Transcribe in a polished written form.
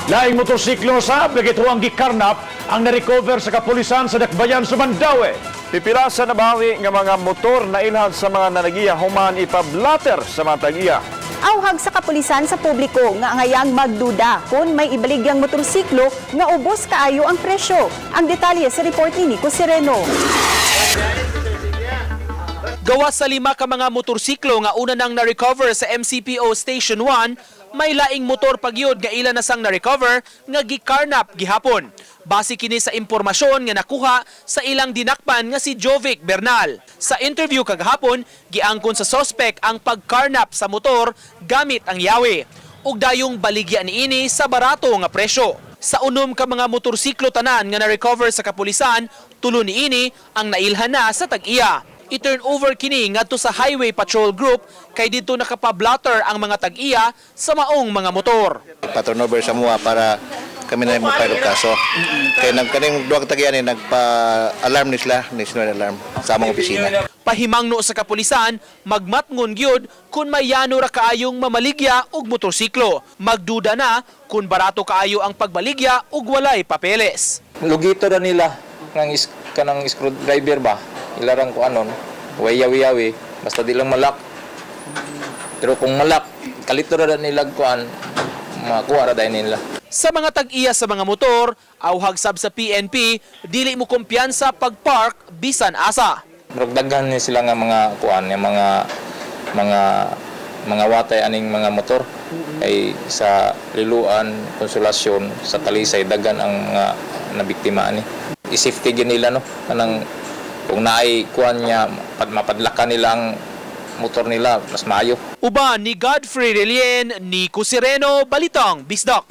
Laing motorsiklo sa Begituang gikarnap ang narecover sa kapulisan sa Dakbayan sa Mandaue. Pipila sa nabawi nga mga motor na ilhan sa mga nanagiya human ipablater sa mga tagiya. Awhag sa kapulisan sa publiko nga ngayang magduda kung may ibaligyang motorsiklo nga ubos kaayo ang presyo. Ang detalye sa report ni Nico Sereno. Gawas sa 5 ka mga motorsiklo nga una nang na-recover sa MCPO Station 1, may laing motor pagyod nga ila na sang na-recover nga gikarnap gihapon. Base kini sa impormasyon nga nakuha sa ilang dinakpan nga si Jovic Bernal. Sa interview kagahapon, giangkon sa suspect ang pagkarnap sa motor gamit ang yawi. Ug dayong baligya niini sa barato nga presyo. Sa unom ka mga motorsiklo tanan nga na-recover sa kapulisan, tulo niini ang nailhan na sa tag-iya. I-turn over kini ngadto sa Highway Patrol Group kay dito nakapablatter ang mga tag-iya sa maong mga motor. Paturnover sa mua para kami na mo file kaso. Kay nagkaning duwag tag-iya ni nagpa-alarm ni sila, national alarm sa among opisina. Pahimangno sa kapulisan, magmatngon gyud kung may yano ra kaayong mamaligya og motorsiklo. Magduda na kung barato kaayo ang pagbaligya ug walay papeles. Lugito na nila kanang screwdriver ba? Ilarang ko anon, wayawi-yawi, basta di lang malak. Pero kung malak, kalito na nila kuan, makuha ra dahil nila. Sa mga tag-iya sa mga motor, awhag sab sa PNP, dili mo kumpiyansa pag-park bisan asa. Daghan ni sila nga mga kuan, yung mga watay aning mga motor ay sa Liluan, Konsolasyon, sa Talisay daghan ang mga nabiktima ni. I-safety gyud nila no kanang kung naay kuan niya mapadlakan nila ang motor nila mas maayo. Uban ni Godfrey Relien, Nico Sereno, Balitang Bisdak.